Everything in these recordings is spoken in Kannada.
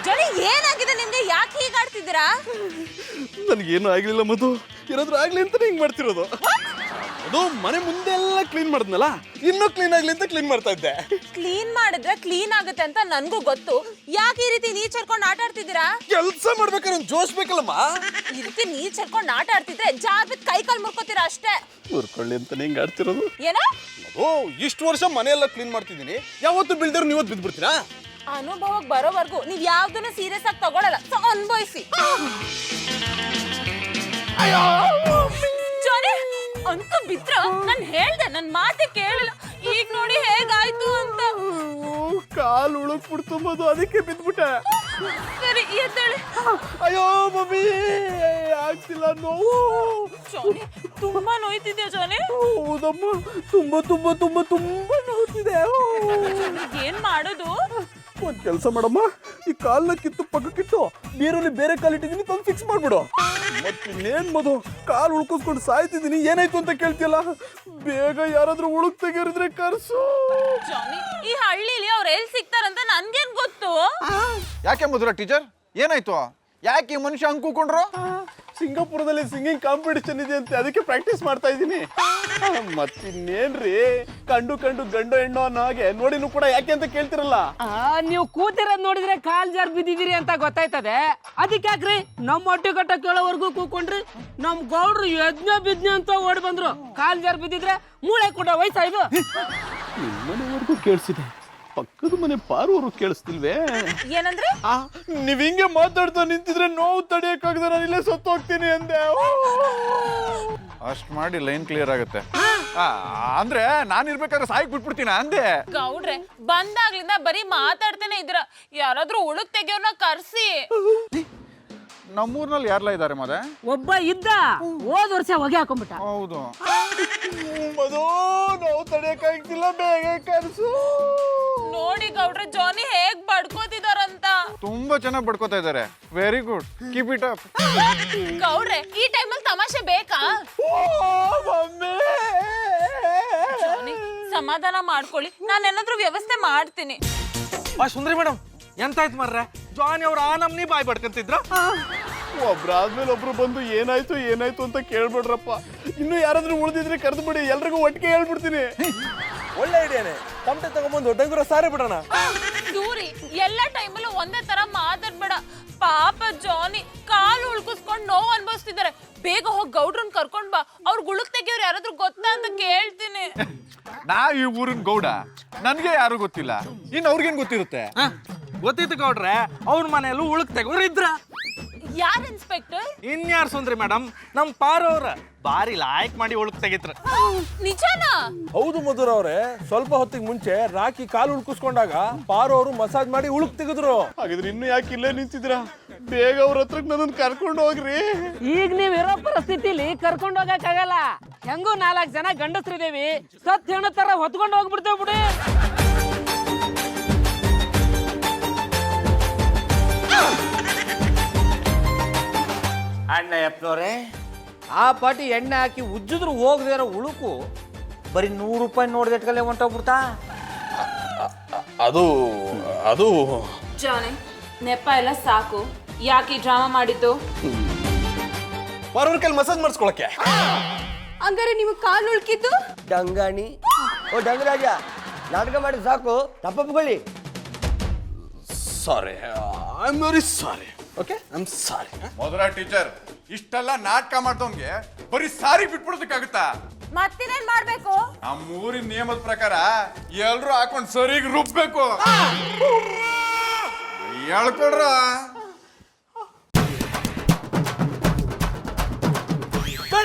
ಜನಿ ಏನಾಗಿದೆ ನಿಮ್ಗೆ? ಯಾಕೆ ಹೀಗಾಡ್ತಿದ್ದೀರಾ? ನನಗೇನು ಆಗ್ಲಿಲ್ಲ ಮಧು, ಏನಾದ್ರೂ ಆಗ್ಲಿ ಅಂತಾನೆ ಹಿಂಗ್ ಮಾಡ್ತಿರೋದು. ಅದು ಮನೆ ಮುಂದೆ ಎಲ್ಲ ಕ್ಲೀನ್ ಮಾಡಿದ್ನಲ್ಲ, ಇನ್ನೂ ಕ್ಲೀನ್ ಆಗ್ಲಿ ಅಂತ ಕ್ಲೀನ್ ಮಾಡ್ತಾ ಇದ್ದೆ. ಕ್ಲೀನ್ ಮಾಡಿದ್ರೆ ಕ್ಲೀನ್ ಆಗುತ್ತೆ ಅಂತ ನನ್ಗೂ ಗೊತ್ತು. ಯಾಕೆ ಈ ರೀತಿ ನೀರ್ ಚರ್ಕೊಂಡು ಆಟ ಆಡ್ತಿದ್ದೀರಾ? ಕೆಲಸ ಮಾಡ್ಬೇಕಾದ್ರೆ ಒಂದು ಜೋಶ್ ಬೇಕಲ್ಲಮ್ಮ. ಈ ರೀತಿ ನೀರ್ ಚರ್ಕೊಂಡು ಆಟ ಆಡ್ತಿದ್ರೆ ಜಾರ್ ಬಿದ್ದು ಕೈ ಕಾಲು ಮುರ್ಕೋತೀರಾ ಅಷ್ಟೇ. ಮುರ್ಕೊಳ್ಳಿ ಅಂತಾನೆ ಹಿಂಗ್ ಆಡ್ತಿರೋದು. ಏನ? ಓ, ಇಷ್ಟು ವರ್ಷ ಮನೆಯೆಲ್ಲ ಕ್ಲೀನ್ ಮಾಡ್ತಿದ್ದೀನಿ, ಯಾವತ್ತು ಬಿಲ್ದರು ನೀವತ್ತು ಬಿದ್ಬಿಡ್ತೀರಾ? ಅನುಭವಕ್ಕೆ ಬರೋವರೆಗೂ ನೀವ್ ಯಾವ್ದನ್ನು ಸೀರಿಯಸ್ ಆಗಿ ತಗೊಳಲ್ಲ. ಸೊ ಅನ್ಭವಿಸಿ. ಜಾನಿ ಅಂತ ಬಿದ್ರ? ನಾನು ಹೇಳ್ದೆ, ನನ್ ಮಾತೆ ಕೇಳಿಲ್ಲ. ಈಗ ನೋಡಿ ಹೇಗಾಯ್ತು ಅಂತ. ಕಾಲು ಉಳುಕ್ಬಿಡ್ತು ಮಧು, ಅದಕ್ಕೆ ಬಿದ್ಬಿಟ್ಟೆ. ಸರಿ ಎದ್ದೇಳಿ. ಅಯ್ಯೋ ಮಮ್ಮಿ, ಆಗ್ತಿಲ್ಲ ನೋವು. ಜಾನಿ ತುಂಬಾ ನೋಯ್ತಿದ್ಯಾ ಜಾನಿ? ಹೌದಮ್ಮ, ತುಂಬಾ ತುಂಬಾ ತುಂಬಾ ತುಂಬಾ ನೋವ್ತಿದೆ. ಏನ್ ಮಾಡೋದು? ಒಂದ್ ಕೆಲಸ ಮಾಡಮ್ಮ, ಈ ಕಾಲ್ನ ಕಿತ್ತು ಪಕ್ಕಕ್ಕಿಟ್ಟು ನೀರಲ್ಲಿ ಬೇರೆ ಕಾಲಿಟ್ಟಿದ್ದೀನಿ, ತಂದು ಫಿಕ್ಸ್ ಮಾಡ್ಬಿಡು. ಮತ್ತಿನ್ನೇನ್ ಮಧು, ಕಾಲು ಉಳ್ಕಿಸ್ಕೊಂಡು ಸಾಯ್ತಿದ್ದೀನಿ, ಏನಾಯ್ತು ಅಂತ ಕೇಳ್ತಿಯಲ್ಲ? ಬೇಗ ಯಾರಾದ್ರೂ ಉಳುಕ್ ತೆಗಿರಿದ್ರೆ ಕರ್ಸು. ಜಾನಿ, ಈ ಹಳ್ಳಿಲಿ ಅವ್ರು ಎಲ್ಲಿ ಸಿಗ್ತಾರಂತ ನನ್ಗೇನ್ ಗೊತ್ತು? ಯಾಕೆ ಮಧುರ ಟೀಚರ್, ಏನಾಯ್ತು? ಯಾಕೆ ಈ ಮನುಷ್ಯ ಹಂಗ್ ಕೂಕೊಂಡ್ರು? ಸಿಂಗಾಪುರದಲ್ಲಿ ಸಿಂಗಿಂಗ್ ಕಾಂಪಿಟಿಷನ್ ಇದೆ ಅಂತೆ, ಅದಕ್ಕೆ ಪ್ರಾಕ್ಟೀಸ್ ಮಾಡ್ತಾ ಇದ್ದೀನಿ. ಮತ್ತಿನ್ನೇನ್ರಿ, ಕಂಡು ಕಂಡು ಗಂಡು ಹೆಣ್ಣು ಅನ್ನೋ ಹಾಗೆ ನೋಡಿನೂ ಕೂಡ ಯಾಕೆ ಅಂತ ಕೇಳ್ತಿರಲ್ಲ. ನೀವು ಕೂತಿರೋದ್ ನೋಡಿದ್ರೆ ಕಾಲ್ ಜಾರ್ ಬಿದ್ದಿದ್ದೀರಿ ಅಂತ ಗೊತ್ತಾಯ್ತದೆ. ಅದಕ್ಕೆ ಯಾಕ್ರಿ ನಮ್ಮ ಹೊಟ್ಟೆ ಕಟ್ಟ ಕೇಳೋವರೆಗೂ ಕೂಕೊಂಡ್ರಿ? ನಮ್ ಗೌಡ್ರು ಯಜ್ಞ ಬಿಜ್ಞ ಅಂತ ಓಡಿ ಬಂದ್ರು. ಕಾಲ್ ಜಾರ್ ಬಿದ್ದಿದ್ರೆ ಮೂಳೆ ಕೂಡ ವಯಸ್ಸ ಇದು. ನಿಮ್ಮನೆವರೆಗೂ ಕೇಳಿಸಿದೆ, ಪಕ್ಕದ ಮನೆ ಪಾರೂರು ಕೇಳಿಸ್ತಿಲ್ವೇ? ಏನಂದ್ರೆ? ನೀವ್ ಹಿಂಗೆ ಮಾತಾಡ್ತಾ ನಿಂತಿದ್ರೆ ನೋವು ತಡೆಯಕ್ಕಾಗದ, ನಾನು ಇಲ್ಲೇ ಸತ್ತು ಹೋಗ್ತೀನಿ ಅಂದೆ. ಅಷ್ಟ್ ಮಾಡಿ ಲೈನ್ ಕ್ಲಿಯರ್ ಆಗುತ್ತೆ. ಅಂದ್ರೆ ನಾನು ಇರ್ಬೇಕಾದ್ರೆ ಸಾಯಕ್ ಬಿಟ್ಬಿಡ್ತೀನ ಅಂದೆ. ಗೌಡ್ರೆ ಬಂದಾಗ್ಲಿಂದ ಬರೀ ಮಾತಾಡ್ತಾನೆ ಇದ್ರ. ಯಾರಾದ್ರೂ ಉಳುಕ್ ತೆಗಿಯೋರ್ನ ಕರ್ಸಿ. ನಮ್ಮೂರ್ನಲ್ಲಿ ಯಾರೆಲ್ಲ ಇದಾರೆ ಮದೆ? ಒಬ್ಬ ಇದ್ದ, ಹೋದ್ ವರ್ಷ ಹೊಗೆ ಹಾಕೊಂಡ್ಬಿಟ್ಟ. ಹೌದು. ಮಧು, ನೋವು ತಡೆಯಕ್ಕಾಗ್ತಿಲ್ಲ, ಬೇಗ ಕರ್ಸು. ನೋಡಿ ಗೌಡ್ರೆ ಜಾನಿ ಹೇಗ್ ಬಡ್ಕೋತಿದಾರಂತ. ತುಂಬಾ ಚೆನ್ನಾಗಿ ಬಡ್ಕೋತಾ ಇದಾರೆ. Very good, keep it up. ಗೌಡ್ರೆ ಈ ಟೈಮಲ್ಲಿ ತಮಾಷೆ ಬೇಕಾ? ಜಾನಿ ಸಮಾಧಾನ ಮಾಡ್ಕೊಳ್ಳಿ, ನಾನೇನಾದ್ರೂ ವ್ಯವಸ್ಥೆ ಮಾಡ್ತೀನಿ. ಸುಂದ್ರಿ ಮೇಡಮ್, ಎಂತಾಯ್ತು ಮಾರ್ರೆ? ಜಾನಿ ಅವ್ರ ಆ ನಮ್ನಿ ಬಾಯ್ ಬಡ್ಕಂತಿದ್ರ? ಒಬ್ರಾದ್ಮೇಲೆ ಒಬ್ರು ಬಂದು ಏನಾಯ್ತು ಏನಾಯ್ತು ಅಂತ ಕೇಳ್ಬಿಡ್ರಪ್ಪ. ಇನ್ನು ಯಾರಾದ್ರೂ ಉಳಿದಿದ್ರೆ ಕರೆದು ಬಿಡಿ, ಎಲ್ರಿಗೂ ಒಟ್ಟಿಗೆ ಹೇಳ್ಬಿಡ್ತೀನಿ. ಒಳ್ಳೆ ಐಡಿಯಾನೆ. ತಮಟೆ ತಗೊಂಬಂದು ಡಂಗುರ ಸಾರಿ ಬಿಡೋಣ. ದೂರಿ ಎಲ್ಲ ಟೈಮಲ್ಲೂ ಒಂದೇ ತರ ಮಾತಾಡ್ಬೇಡ. ಪಾಪ ಜಾನಿ ಕಾಲು ಉಳ್ಕಿಸ್ಕೊಂಡು ನೋವು ಅನ್ಭವಿಸ್ತಿದ್ದಾರೆ. ಬೇಗ ಹೋಗಿ ಗೌಡ್ರನ್ ಕರ್ಕೊಂಡ್ ಬಾ. ಅವ್ರ ಗುಳುಕ್ ತೆಗಿಯೋರು ಯಾರಾದ್ರೂ ಗೊತ್ತಾ ಅಂತ ಕೇಳ್ತೀನಿ. ನಾ ಈ ಊರಿನ ಗೌಡ, ನನ್ಗೆ ಯಾರು ಗೊತ್ತಿಲ್ಲ, ಇನ್ ಅವ್ರಿಗೇನ್ ಗೊತ್ತಿರುತ್ತೆ? ಗೊತ್ತಿತ್ತು ಗೌಡ್ರೆ, ಅವ್ರ ಮನೆಯಲ್ಲೂ ಉಳುಕ್ ತೆಗೋರು ಇದ್ರ. ಯಾರ್ ಇನ್ಸ್ಪೆಕ್ಟರ್? ಇನ್ಯಾರು ಸುಂದ್ರಿ ಮೇಡಮ್, ನಮ್ ಪಾರವ್ರ ಬಾರಿ ಲಾಯ್ಕ್ ಮಾಡಿ ಉಳುಕ್ ತೆಗಿತ್ರ. ನಿಜನಾ? ಹೌದು ಮಧುರ ಅವ್ರೆ, ಸ್ವಲ್ಪ ಹೊತ್ತಿಗೆ ಮುಂಚೆ ರಾಕಿ ಕಾಲು ಉಳ್ಕಿಸ್ಕೊಂಡಾಗ ಪಾರು ಅವರು ಮಸಾಜ್ ಮಾಡಿ ಉಳುಕ್ ತೆಗೆದ್ರು. ಹಾಗಿದ್ರೆ ಇನ್ನು ಯಾಕೆ ಇಲ್ಲೇ ನಿಂತಿದ್ದೀರಾ? ಬೇಗ ಅವ್ರ ಹತ್ರಕ್ಕೆ ನನ್ನನ್ನು ಕರ್ಕೊಂಡು ಹೋಗ್ರಿ. ಈಗ ನೀವ್ ಇರೋ ಪರಿಸ್ಥಿತಿಲಿ ಕರ್ಕೊಂಡ್ ಹೋಗಕ್ಕಾಗಲ್ಲ. ಹೆಂಗೂ 4 ಜನ ಗಂಡಸ್ರಿದೇವಿ, ಸತ್ ಹೆಣ್ಣು ತರ ಹೊತ್ಕೊಂಡು ಹೋಗ್ಬಿಡ್ತೇವ್ ಬಿಡಿ. ಅಣ್ಣ ಯಪ್ಪನವ್ರೆ, ಆ ಪಾಟಿ ಎಣ್ಣೆ ಹಾಕಿ ಉಜ್ಜಿದ್ರು ಹೋಗದೇ ಇರೋ ಉಳುಕು ಬರೀ 100 ರೂಪಾಯಿ ನೋಡಿದಟ್ಕಲ್ಲೇ ಹೊಂಟೋಗ್ಬಿಡ್ತಾ? ಅದು ಅದು ಜಾನಿ ನೆಪ ಎಲ್ಲ ಸಾಕು. ಯಾಕೆ ಡ್ರಾಮಾ ಮಾಡಿದ್ದು? ಪಾರೂರ್ ಕೈಲಿ ಮಸಾಜ್ ಮಾಡಿಸ್ಕೊಳಕ್ಕೆ. ಹಂಗಾರೆ ನೀವು ಕಾಲು ಉಳ್ಕಿದ್ದು? ಡಂಗಾಣಿ, ಓ ಡಂಗರಾಜ, ನಾಟಕ ಮಾಡಿ ಸಾಕು, ತಪ್ಪಪ್ಪುಗಳಿ. Sorry, I am very sorry. Okay, I am sorry. Madhura teacher, ಇಷ್ಟೆಲ್ಲ ನಾಟಕ ಮಾಡ್ದವ್ಗೆ ಬರೀ ಸಾರಿ ಬಿಟ್ಬಿಡೋದಕ್ಕಾಗುತ್ತಾ? ಮತ್ತಿನೇನ್ ಮಾಡ್ಬೇಕು? ನಮ್ಮ ಊರಿನ ನಿಯಮದ ಪ್ರಕಾರ ಎಲ್ರು ಹಾಕೊಂಡ್ ಸರಿಗೆ ರುಬ್ಬೇಕು. ಹೇಳ್ಕೊಡ್ರ.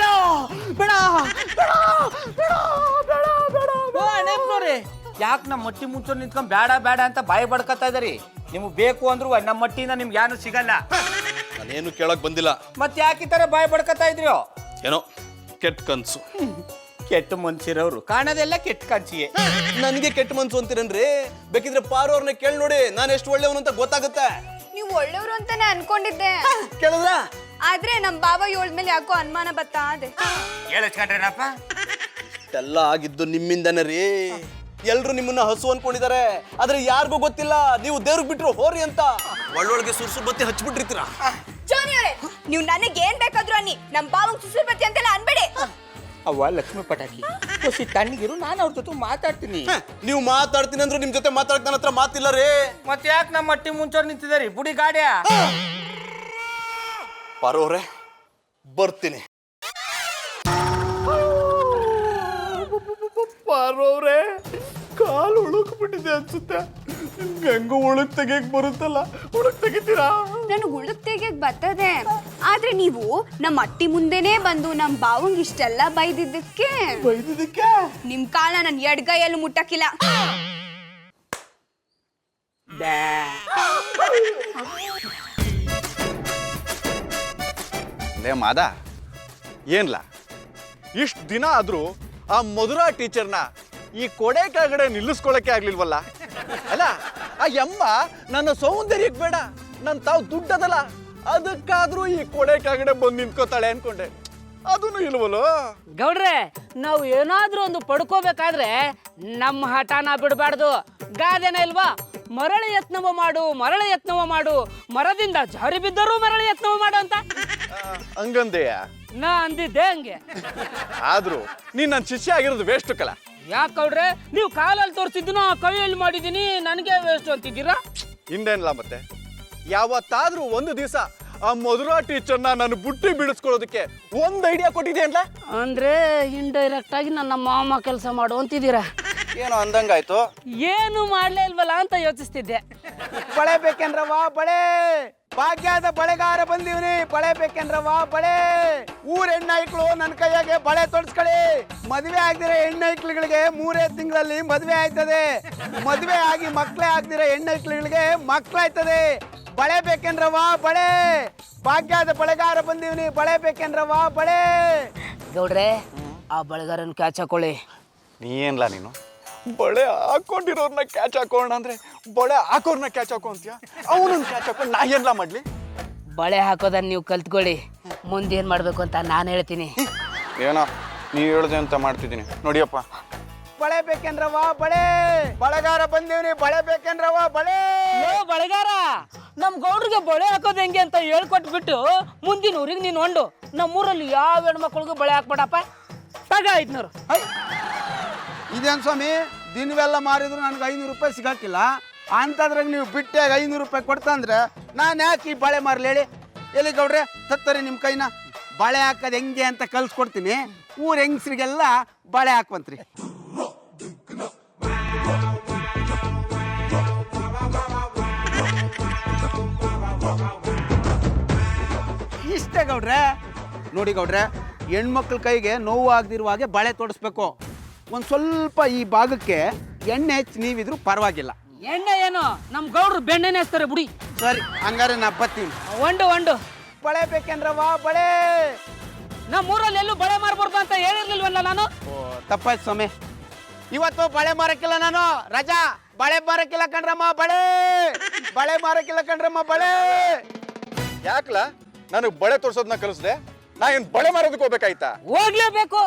ಯಾಕೆ ನಮ್ಮ ಮಟ್ಟಿ ಮುಂಚೆ ನಿಂತ್ಕೊಂಡ್ ಬೇಡ ಬೇಡ ಅಂತ ಬಾಯಿ ಬಡ್ಕತ್ತಾ ಇದಾರಿ? ನಿಮ್ಗೆ ಬೇಕು ಅಂದ್ರು ನಮ್ಮ ಮಟ್ಟಿನ ನಿಮ್ಗೆ ಏನು ಸಿಗಲ್ಲ. ನಾನೇನು ಕೇಳಕ್ ಬಂದಿಲ್ಲ. ಮತ್ತೆ ಯಾಕೆ ಈ ತರ ಬಾಯಿ ಬಡ್ಕತ್ತಾ ಇದ್ರಿ? ಏನೋ ಕೆಟ್ಟ ಕನ್ಸು. ಕೆಟ್ಟ ಮನ್ಸಿರೋರು ಕಾಣೋದೆಲ್ಲ ಕೆಟ್ಟ ಕನ್ಸಿಯೇ. ನನಗೆ ಕೆಟ್ಟ ಮನ್ಸು ಅಂತೀರನ್ರಿ? ಬೇಕಿದ್ರೆ ಪಾರು ಅವ್ರನ್ನ ಕೇಳಿ ನೋಡಿ, ನಾನು ಎಷ್ಟು ಒಳ್ಳೆಯವನು ಅಂತ ಗೊತ್ತಾಗುತ್ತೆ. ನೀವು ಒಳ್ಳೆಯವರು ಅಂತಾನೆ ಅನ್ಕೊಂಡಿದ್ದೆ. ಕೇಳಿದ್ರ? ಆದ್ರೆ ನಮ್ ಬಾಬಾ ಹೇಳಿದ್ಮೇಲೆ ಯಾಕೋ ಅನುಮಾನ ಬತ್ತಾ ಅದೇ. ಹೇಳಿಸ್ಕೊಂಡ್ರೇನಪ್ಪ? ಎಲ್ಲ ಆಗಿದ್ದು ನಿಮ್ಮಿಂದನೇ ರೀ. ಎಲ್ರು ನಿಮ್ಮನ್ನ ಹಸು ಅನ್ಕೊಂಡಿದ್ದಾರೆ, ಆದ್ರೆ ಯಾರಿಗೂ ಗೊತ್ತಿಲ್ಲ ನೀವು ದೇವ್ರಿಗೆ ಬಿಟ್ರು ಹೋರಿ ಅಂತ. ಒಳ್ಳೊಳಗೆ ಸುರ್ಸು ಬತ್ತಿ ಹಚ್ಬಿಟ್ಟಿರ್ತೀರಾ. ಜಾನಿ ಅವರೇ, ನೀವು ನನಗೆ ಏನ್ ಬೇಕಾದ್ರೂ ಅನ್ನಿ, ನಮ್ ಬಾವಂಗ್ ಸುಸುರ್ ಬತ್ತಿ ಅಂತೆಲ್ಲ ಅನ್ಬೇಡಿ. ಅವ್ವ ಲಕ್ಷ್ಮಿ ಪಟಾಕಿ ಖುಷಿ ತಣ್ಣಗಿರು, ನಾನು ಅವ್ರ ಜೊತೆ ಮಾತಾಡ್ತೀನಿ. ನೀವು ಮಾತಾಡ್ತೀನಿ ಅಂದ್ರೆ ನಿಮ್ ಜೊತೆ ಮಾತಾಡಕ್ ನನ್ನ ಹತ್ರ ಮಾತಿಲ್ಲ ರೀ. ಮತ್ತೆ ಯಾಕೆ ನಮ್ಮ ಅಟ್ಟಿ ಮುಂಚೋರ್ ನಿಂತಿದ್ದೀರಿ ಬುಡಿ ಗಾಡಿಯ? ಪಾರೋರೆ ಬರ್ತೀನಿ. ಪಾರೋರೆ ಕಾಲು ಉಳುಕ್ಬಿಟ್ಟಿದೆ ಅನ್ಸುತ್ತೆ. ಹೆಂಗೋ ಉಳುಕ್ ತೆಗಿಯಕ್ ಬರುತ್ತಲ್ಲ, ಉಳುಕ್ ತೆಗಿತೀರಾ? ನನಗೆ ಉಳುಕ್ ತೆಗಿಯಕ್ ಬರ್ತದೆ, ಆದ್ರೆ ನೀವು ನಮ್ಮ ಅಟ್ಟಿ ಮುಂದೆನೇ ಬಂದು ನಮ್ ಬಾವಂಗ್ ಇಷ್ಟೆಲ್ಲ ಬೈದಿದ್ದಕ್ಕೆ ನಿಮ್ ಕಾಲ ನನ್ ಎಡ್ಗೈಯಲ್ಲೂ ಮುಟ್ಟಕ್ಕಿಲ್ಲ. ಲೇ ಮಾದ, ಏನ್ಲ ಇಷ್ಟು ದಿನ ಆದ್ರೂ ಆ ಮಧುರಾ ಟೀಚರ್ನ ಈ ಕೊಡೆ ಕೆಳಗಡೆ ನಿಲ್ಲಿಸ್ಕೊಳಕ್ಕೆ ಆಗ್ಲಿಲ್ವಲ್ಲ? ಅಲ್ಲ, ಆ ಯಮ್ಮ ನನ್ನ ಸೌಂದರ್ಯಕ್ಕೆ ಬೇಡ, ನನ್ನ ತಾವು ದುಡ್ಡದಲ್ಲ, ಅದಕ್ಕಾದ್ರೂ ಈ ಕೊಡೆ ಕೆಳಗಡೆ ಬಂದು ನಿಂತ್ಕೋತಾಳೆ ಅನ್ಕೊಂಡೆ. ಅದೂ ಇಲ್ವಲ್ಲೋ? ಗೌಡ್ರೆ, ನಾವು ಏನಾದ್ರೂ ಒಂದು ಪಡ್ಕೋಬೇಕಾದ್ರೆ ನಮ್ಮ ಹಠನ ಬಿಡಬಾರ್ದು. ಗಾದೆನ ಇಲ್ವಾ, ಮರಳಿ ಯತ್ನವ ಮಾಡು, ಮರಳಿ ಯತ್ನವ ಮಾಡು, ಮರದಿಂದ ಜಾರಿ ಬಿದ್ದರೂ ಮರಳಿ ಯತ್ನವ ಮಾಡು ಅಂತ. ಹಂಗಂದೆಯ? ನಾ ಅಂದಿದ್ದೆ ಹಂಗೆ. ಆದ್ರೂ ನೀನ್ ನನ್ನ ಶಿಷ್ಯ ಆಗಿರೋದು ವೇಸ್ಟ್ ಕಲ. ಯಾಕೆ ಗೌಡ್ರೆ, ನೀವು ಕಾಲಲ್ಲಿ ತೋರಿಸಿದ್ದು ಕೈಯಲ್ಲಿ ಮಾಡಿದ್ದೀನಿ, ನನಗೆ ವೇಸ್ಟ್ ಅಂತಿದ್ದೀರಾ? ಹಿಂದೇನಿಲ್ಲ ಮತ್ತೆ. ಯಾವತ್ತಾದ್ರೂ ಒಂದು ದಿವಸ ಆ ಮಧುರಾ ಟೀಚರ್ನ ನಾನು ಬುಟ್ಟಿ ಬಿಡಿಸ್ಕೊಳ್ಳೋದಕ್ಕೆ ಒಂದ್ ಐಡಿಯಾ ಕೊಟ್ಟಿದ್ಯಾ? ಅಂದ್ರೆ ಇಂಡೈರೆಕ್ಟ್ ಆಗಿ ನನ್ನ ಮಾಮ ಕೆಲಸ ಮಾಡು ಅಂತಿದ್ದೀರಾ? ಏನೋ ಅಂದಂಗಾಯ್ತು. ಏನು ಮಾಡ್ಲೇ ಇಲ್ವಲ್ಲ ಅಂತ ಯೋಚಿಸ್ತಿದ್ದೆ. ಬಳೆ ಬೇಕೇನ್ರವ ಬಳೆ, ಭಾಗ್ಯದ ಬಳೆಗಾರ ಬಂದೀವ್ನಿ, ಬಳೆ ಬೇಕೇನ್ರವ ಬಳೆ. ಊರ್ ಹೆಣ್ಣೈಕ್ಳು ನನ್ನ ಕೈಯಾಗೆ ಬಳೆ ತೊಡ್ಸ್ಕೊಳ್ಳಿ. ಮದುವೆ ಆಗದಿರೋ ಹೆಣ್ಣೈಕ್ಳುಗಳಿಗೆ 3 ತಿಂಗಳಲ್ಲಿ ಮದುವೆ ಆಯ್ತದೆ. ಮದುವೆ ಆಗಿ ಮಕ್ಳೇ ಆಗದಿರೋ ಹೆಣ್ಣೈಕ್ಳುಗಳಿಗೆ ಮಕ್ಳಾಯ್ತದೆ. ಬಳೆ ಬೇಕೇನ್ರವ ಬಳೆ, ಭಾಗ್ಯದ ಬಳೆಗಾರ ಬಂದೀವ್ನಿ, ಬಳೆ ಬೇಕೇನ್ರವ ಬಳೆ. ಗೌಡ್ರೆ, ಆ ಬಳೆಗಾರನ್ ಕ್ಯಾಚ್ ಹಾಕೊಳ್ಳಿ. ನೀ ಏನ್ಲ ನೀನು ಬಳೆ ಹಾಕೊಂಡಿರೋರ್ನ ಕ್ಯಾಚ್ ಹಾಕೋಣ ಅಂದ್ರೆ ಬಳೆ ಹಾಕೋರ್ನ ಕ್ಯಾಚ್ ಹಾಕೋ ಅಂತೀಯ? ಅವನನ್ನ ಕ್ಯಾಚ್ ಹಾಕೊಂಡು ನಾ ಏನ್ಲ ಮಾಡ್ಲಿ? ಬಳೆ ಹಾಕೋದನ್ನ ನೀವು ಕಲ್ತ್ಕೊಳ್ಳಿ, ಮುಂದೇನ್ ಮಾಡ್ಬೇಕು ಅಂತ ನಾನು ಹೇಳ್ತೀನಿ. ಏನೋ ನೀ ಹೇಳ್ದೆ ಅಂತ ಮಾಡ್ತಿದ್ದೀನಿ ನೋಡಿಯಪ್ಪ. ಬಳೆ ಬೇಕೇನ್ರವ ಬಳೆ, ಬಳೆಗಾರ ಬಂದೀವ್ನಿ, ಬಳೆ ಬೇಕೇನ್ರವ ಬಳೆ. ಲೋ ಬಳೆಗಾರ, ನಮ್ ಗೌಡ್ರಿಗೆ ಬಳೆ ಹಾಕೋದು ಹೆಂಗೆ ಅಂತ ಹೇಳ್ಕೊಟ್ಬಿಟ್ಟು ಮುಂದಿನ ಊರಿಗೆ ನೀನು ಹೊಂಡು. ನಮ್ಮೂರಲ್ಲಿ ಯಾವ ಹೆಣ್ಮಕ್ಳಿಗೂ ಬಳೆ ಹಾಕ್ಬೇಡಪ್ಪ. ತಗ 500. ಇದೇನು ಸ್ವಾಮಿ, ದಿನವೆಲ್ಲ ಮಾರಿದ್ರು ನನಗೆ 500 ರೂಪಾಯಿ ಸಿಗಾಕಿಲ್ಲ. ಅಂಥದ್ರಾಗ ನೀವು ಬಿಟ್ಟಾಗ 500 ರೂಪಾಯಿ ಕೊಡ್ತಂದ್ರೆ ನಾನು ಯಾಕೆ ಈ ಬಳೆ ಮಾರಲಿ ಹೇಳಿ? ಎಲ್ಲಿ ಗೌಡ್ರೆ, ತತ್ತರಿ ನಿಮ್ಮ ಕೈನ. ಬಳೆ ಹಾಕೋದು ಹೆಂಗೆ ಅಂತ ಕಲ್ಸ್ಕೊಡ್ತೀನಿ. ಊರ್ ಹೆಂಗಸ್ರಿಗೆಲ್ಲ ಬಳೆ ಹಾಕುವಂತ್ರಿ. ಇಷ್ಟೇ ಗೌಡ್ರೆ. ನೋಡಿ ಗೌಡ್ರೆ, ಹೆಣ್ಮಕ್ಳ ಕೈಗೆ ನೋವು ಆಗದಿರುವ ಹಾಗೆ ಬಳೆ ತೊಡಿಸ್ಬೇಕು. ಒಂದು ಸ್ವಲ್ಪ ಈ ಭಾಗಕ್ಕೆ ಎಣ್ಣೆ ಹಚ್ಚಿ ನೀವಿದ್ರು ಪರವಾಗಿಲ್ಲ. ಎಣ್ಣೆ ಏನು, ನಮ್ ಗೌಡ್ರು ಬೆಣ್ಣೆನೇ ಹಚ್ತಾರೆ ಬಿಡಿ. ಸರಿ, ಹಂಗಾರೆ ನಾ ಬರ್ತೀನಿ. ಒಂದು ಬಳೆ ಬೇಕೇನ್ರವ ಬಳೆ. ನಮ್ಮೂರಲ್ಲಿ ಎಲ್ಲೂ ಬಳೆ ಮಾರ್ಬಾರ್ದು ಅಂತ ಹೇಳಿರ್ಲಿಲ್ವಲ್ಲ ನಾನು? ಓ, ತಪ್ಪಾಯ್ತು ಸ್ವಾಮಿ. ಇವತ್ತು ಬಳೆ ಮಾರಕ್ಕಿಲ್ಲ ನಾನು, ರಜಾ. ಬಳೆ ಮಾರಕ್ಕಿಲ್ಲ ಕಣ್ರಮ್ಮ ಬಳೆ, ಬಳೆ ಮಾರಕ್ಕಿಲ್ಲ ಕಣ್ರಮ್ಮ ಬಳೆ. ಯಾಕಲ ನನಗೆ ಬಳೆ ತೋರ್ಸೋದನ್ನ ಕಲಿಸ್ದೆ? ನಾ ಏನ್ ಬಳೆ ಮಾರೋದಕ್ಕೆ ಹೋಗ್ಬೇಕಾಯ್ತಾ? ಹೋಗ್ಲೇಬೇಕು.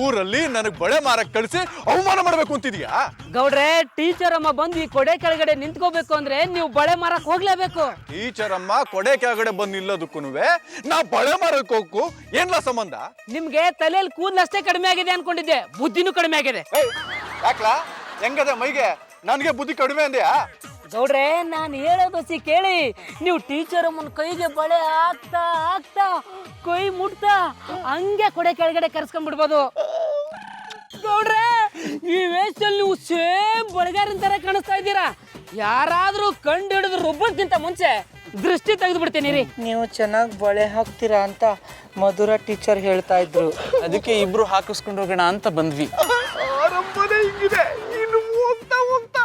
ಊರಲ್ಲಿ ನನಗೆ ಬಳೆ ಮಾರಕ್ ಕಳಿಸಿ ಅವಮಾನ ಮಾಡ್ಬೇಕು ಅಂತಿದ್ಯಾ? ಗೌಡ್ರೆ, ಟೀಚರ್ ಅಮ್ಮ ಬಂದು ಈ ಕೊಡೆ ಕೆಳಗಡೆ ನಿಂತ್ಕೋಬೇಕು ಅಂದ್ರೆ ನೀವು ಬಳೆ ಮಾರಕ್ ಹೋಗ್ಲೇಬೇಕು. ಟೀಚರ್ ಅಮ್ಮ ಕೊಡೆ ಕೆಳಗಡೆ ಬಂದು ನಿಲ್ಲೋದಕ್ಕೂ ನಾ ಬಳೆ ಮಾರಕ್ ಹೋಗಕ್ಕೂ ಏನ್ಲ ಸಂಬಂಧ? ನಿಮ್ಗೆ ತಲೆಯಲ್ಲಿ ಕೂದಲಷ್ಟೇ ಕಡಿಮೆ ಆಗಿದೆ ಅನ್ಕೊಂಡಿದ್ದೆ, ಬುದ್ಧಿನೂ ಕಡಿಮೆ ಆಗಿದೆ. ಯಾಕಲಾ ಹೆಂಗದೆ ಮೈಗೆ? ನನಗೆ ಬುದ್ಧಿ ಕಡಿಮೆ ಅಂದ್ಯಾ? ಗೌಡ್ರೆ, ನಾನು ಹೇಳೋದು ಕೇಳಿ. ನೀವು ಟೀಚರ್ ಅಮ್ಮನ ಕೈಗೆ ಬಳೆ ಹಾಕ್ತಾ ಹಾಕ್ತಾ ಕೈ ಮುಟ್ತಾ ಹಂಗೆ ಕೊಡೆ ಕೆಳಗಡೆ ಕರ್ಸ್ಕೊಂಡ್ಬಿಡ್ಬೋದು. ಗೌಡ್ರೆ, ಈ ವೇಷದಲ್ಲಿ ನೀವು ಸೇಮ್ ಬಳೆಗಾರನ ತರ ಕಾಣಿಸ್ತಾ ಇದ್ದೀರಾ. ಯಾರಾದ್ರೂ ಕಂಡು ಹಿಡಿದ್ರು ಒಬ್ಬಕ್ಕಿಂತ ಮುಂಚೆ ದೃಷ್ಟಿ ತೆಗೆದು ಬಿಡ್ತೀನಿ ರೀ. ನೀವು ಚೆನ್ನಾಗಿ ಬಳೆ ಹಾಕ್ತೀರಾ ಅಂತ ಮಧುರಾ ಟೀಚರ್ ಹೇಳ್ತಾ ಇದ್ರು, ಅದಕ್ಕೆ ಇಬ್ರು ಹಾಕಿಸ್ಕೊಂಡು ಹೋಗೋಣ ಅಂತ ಬಂದ್ವಿ. ಆರಂಭನೇ ಹಿಂಗಿದೆ, ಇನ್ನು ಹೋಗ್ತಾ ಹೋಗ್ತಾ